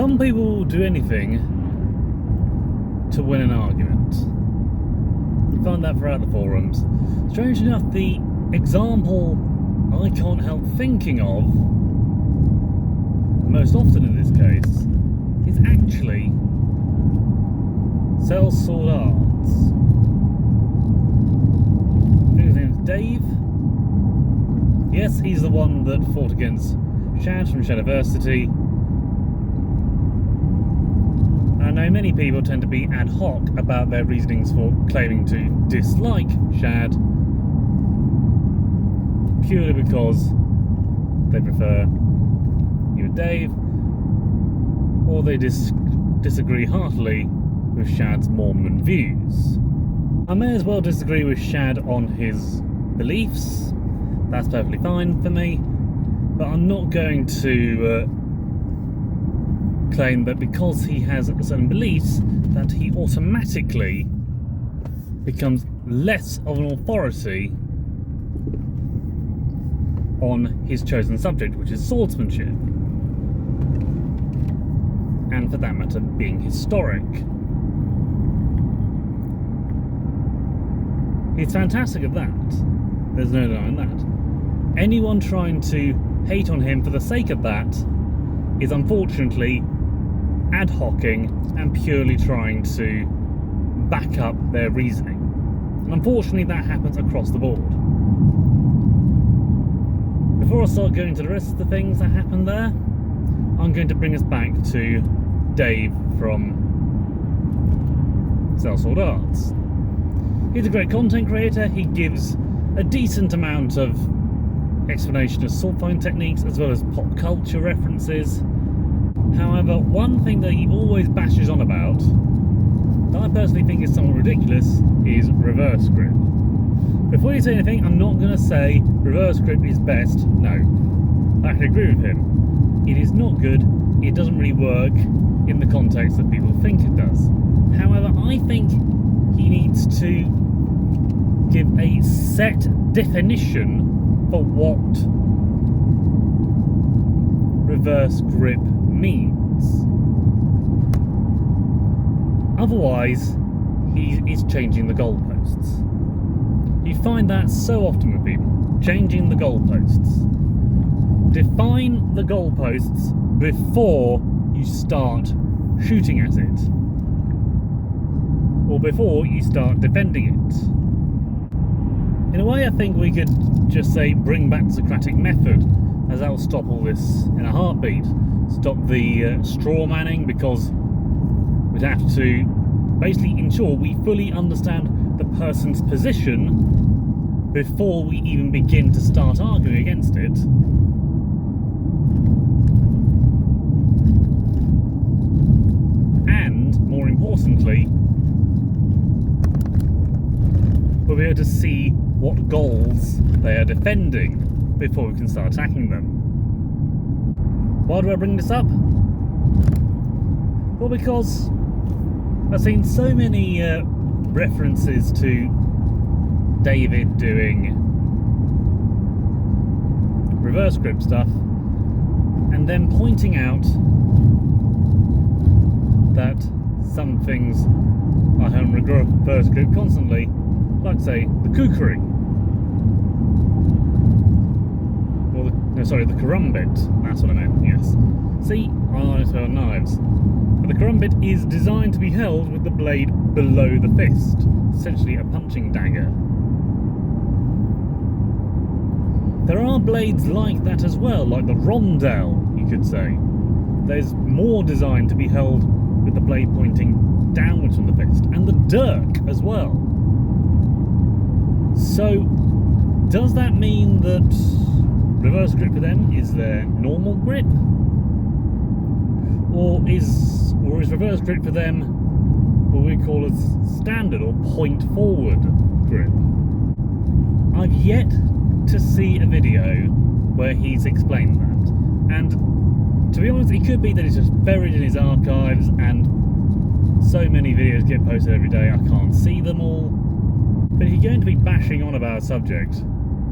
Some people will do anything to win an argument. You find that throughout the forums. Strangely enough, the example I can't help thinking of, most often in this case, is actually Cell's Sword Arts. I think his name's Dave. Yes, he's the one that fought against Shad from Shadiversity. I know many people tend to be ad hoc about their reasonings for claiming to dislike Shad, purely because they prefer either Dave or they disagree heartily with Shad's Mormon views. I may as well disagree with Shad on his beliefs. That's perfectly fine for me, but I'm not going to claim that because he has certain beliefs that he automatically becomes less of an authority on his chosen subject, which is swordsmanship, and for that matter being historic. He's fantastic at that, there's no denying that. Anyone trying to hate on him for the sake of that is unfortunately ad hocing and purely trying to back up their reasoning. And unfortunately that happens across the board. Before I start going to the rest of the things that happened there, I'm going to bring us back to Dave from Cell's Sword Arts. He's a great content creator. He gives a decent amount of explanation of sword fighting techniques as well as pop culture references. However, one thing that he always bashes on about, that I personally think is somewhat ridiculous, is reverse grip. Before you say anything, I'm not going to say reverse grip is best. No, I can agree with him. It is not good. It doesn't really work in the context that people think it does. However, I think he needs to give a set definition for what reverse grip means. Otherwise, he is changing the goalposts. You find that so often with people, changing the goalposts. Define the goalposts before you start shooting at it, or before you start defending it. In a way, I think we could just say bring back the Socratic method, as that will stop all this in a heartbeat. Stop the straw manning, because we'd have to basically ensure we fully understand the person's position before we even begin to start arguing against it. And, more importantly, we'll be able to see what goals they are defending before we can start attacking them. Why do I bring this up? Well, because I've seen so many references to David doing reverse grip stuff, and then pointing out that some things I have reverse grip constantly, like say the kukri, or the karambit. That's what I meant. Yes. See, I like to hold knives. But the karambit is designed to be held with the blade below the fist, essentially a punching dagger. There are blades like that as well, like the rondel, you could say. There's more designed to be held with the blade pointing downwards from the fist, and the dirk as well. So, does that mean that reverse grip for them is their normal grip? Or is reverse grip for them what we call as standard or point forward grip? I've yet to see a video where he's explained that, and to be honest, it could be that it's just buried in his archives and so many videos get posted every day I can't see them all. But if you're going to be bashing on about a subject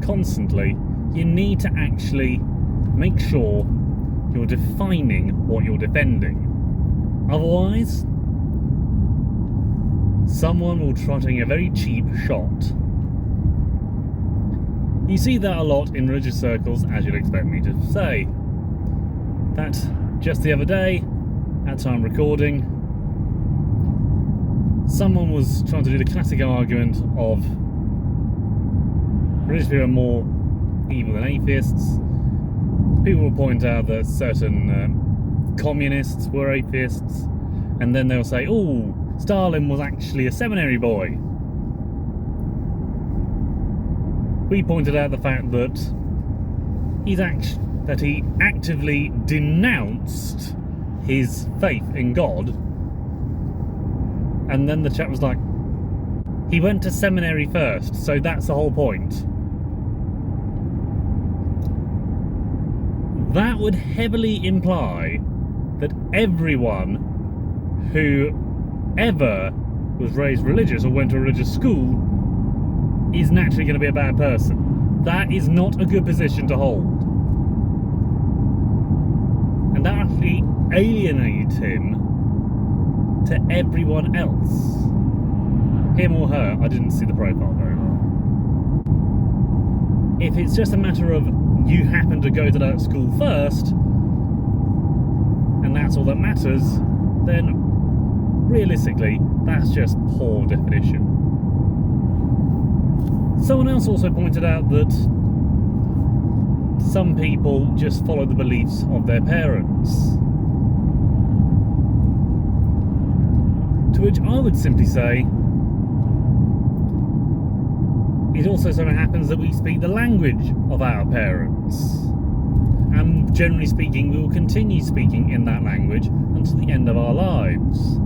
constantly, you need to actually make sure you're defining what you're defending. Otherwise, someone will try taking a very cheap shot. You see that a lot in religious circles, as you'd expect me to say. That just the other day, at time recording, someone was trying to do the classic argument of religious people are more evil than atheists. People will point out that certain communists were atheists, and then they'll say, oh, Stalin was actually a seminary boy. We pointed out the fact that he actively denounced his faith in God, and then the chap was like, he went to seminary first, so that's the whole point. That would heavily imply that everyone who ever was raised religious or went to a religious school is naturally going to be a bad person. That is not a good position to hold. And that actually alienates him to everyone else. Him or her, I didn't see the profile very well. If it's just a matter of you happen to go to that school first, and that's all that matters, then realistically, that's just poor definition. Someone else also pointed out that some people just follow the beliefs of their parents. To which I would simply say, it also so happens that we speak the language of our parents. And generally speaking, we will continue speaking in that language until the end of our lives.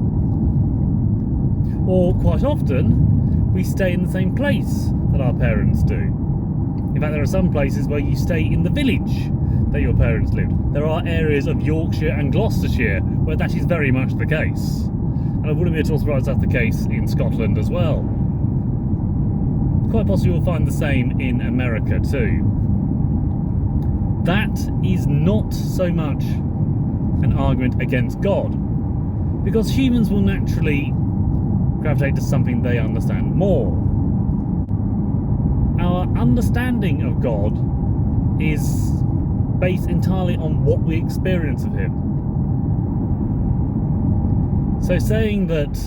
Or quite often, we stay in the same place that our parents do. In fact, there are some places where you stay in the village that your parents lived. There are areas of Yorkshire and Gloucestershire where that is very much the case. And I wouldn't be at all surprised that's the case in Scotland as well. Quite possibly you'll find the same in America too. That is not so much an argument against God, because humans will naturally gravitate to something they understand more. Our understanding of God is based entirely on what we experience of Him. So saying that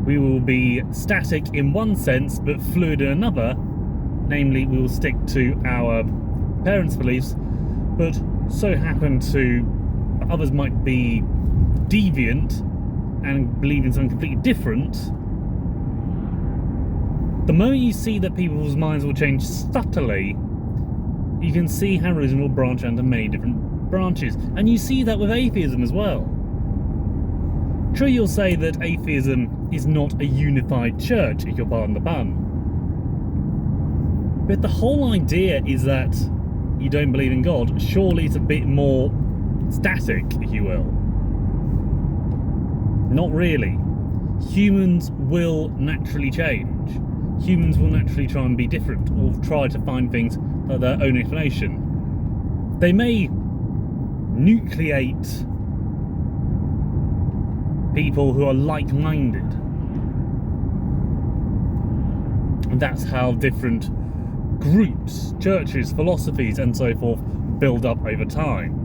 we will be static in one sense but fluid in another, namely we will stick to our parents' beliefs, but so happen to others might be deviant and believe in something completely different. The moment you see that people's minds will change subtly, you can see how religion will branch into many different branches. And you see that with atheism as well. True, you'll say that atheism is not a unified church, if you'll pardon the pun. But the whole idea is that you don't believe in God. Surely it's a bit more static, if you will. Not really. Humans will naturally change. Humans will naturally try and be different, or try to find things by their own explanation. They may nucleate people who are like-minded. And that's how different groups, churches, philosophies and so forth build up over time.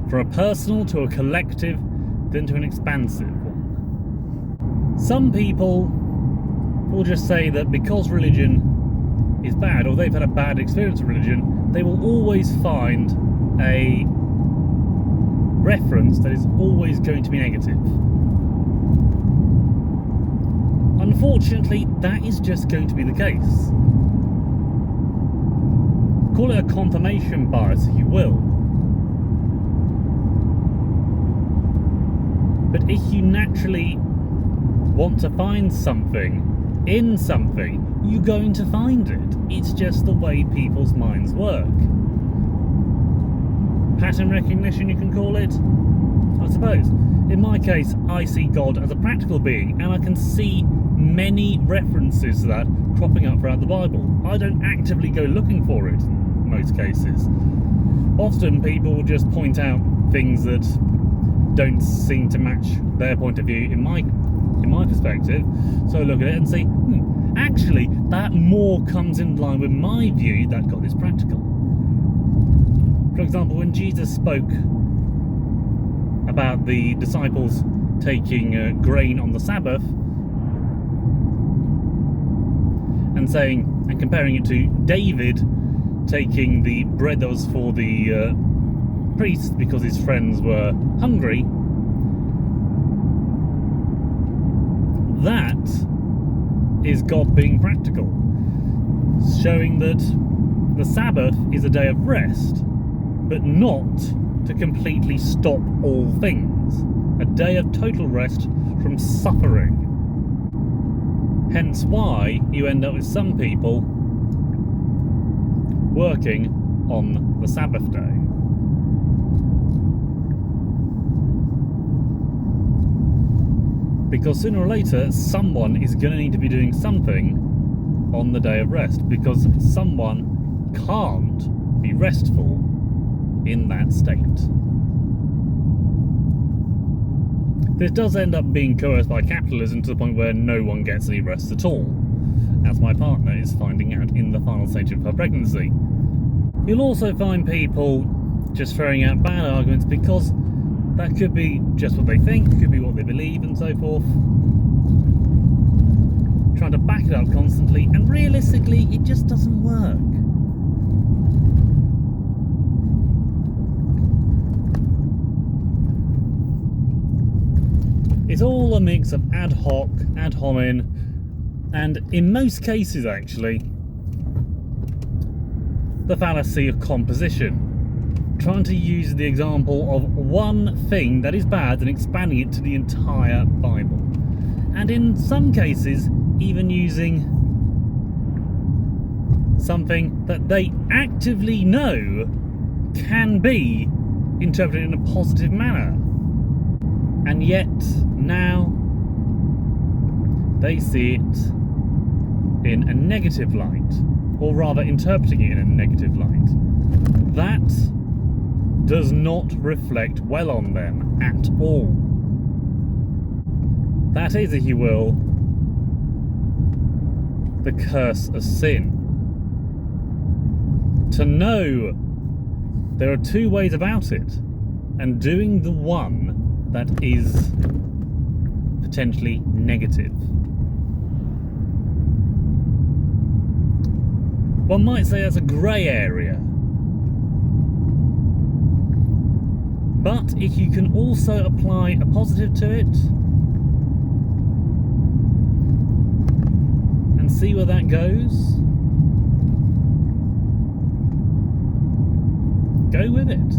From a personal to a collective, then to an expansive one. Some people will just say that because religion is bad, or they've had a bad experience of religion, they will always find a reference that is always going to be negative. Unfortunately, that is just going to be the case. Call it a confirmation bias, if you will. But if you naturally want to find something in something, you're going to find it. It's just the way people's minds work. Pattern recognition, you can call it, I suppose. In my case, I see God as a practical being, and I can see many references to that cropping up throughout the Bible. I don't actively go looking for it in most cases. Often people will just point out things that don't seem to match their point of view in my perspective. So I look at it and see, actually, that more comes in line with my view that God is practical. For example, when Jesus spoke about the disciples taking grain on the Sabbath and comparing it to David taking the bread that was for the priests because his friends were hungry, that is God being practical, showing that the Sabbath is a day of rest, but not to completely stop all things. A day of total rest from suffering. Hence why you end up with some people working on the Sabbath day. Because sooner or later, someone is going to need to be doing something on the day of rest, because someone can't be restful in that state. This does end up being coerced by capitalism to the point where no one gets any rest at all, as my partner is finding out in the final stage of her pregnancy. You'll also find people just throwing out bad arguments because that could be just what they think, could be what they believe, and so forth. Trying to back it up constantly, and realistically, it just doesn't work. It's all a mix of ad hoc, ad hominem, and in most cases, actually, the fallacy of composition. Trying to use the example of one thing that is bad and expanding it to the entire Bible. And in some cases, even using something that they actively know can be interpreted in a positive manner. And yet, now, they see it in a negative light, or rather interpreting it in a negative light. That does not reflect well on them at all. That is, if you will, the curse of sin. To know there are two ways about it, and doing the one that is potentially negative. One might say that's a grey area. But if you can also apply a positive to it and see where that goes, go with it.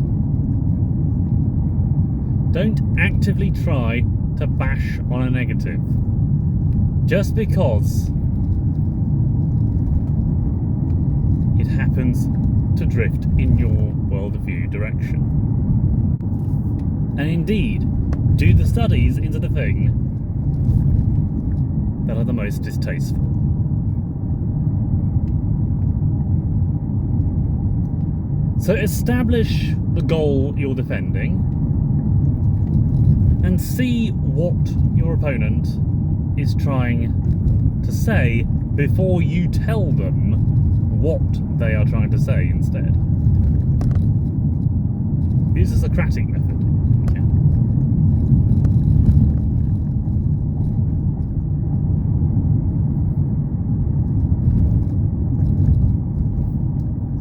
Don't actively try to bash on a negative just because it happens to drift in your worldview direction. And indeed, do the studies into the thing that are the most distasteful. So establish the goal you're defending and see what your opponent is trying to say before you tell them what they are trying to say instead. Use the Socratic method.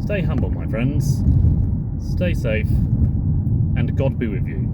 Stay humble, my friends. Stay safe, and God be with you.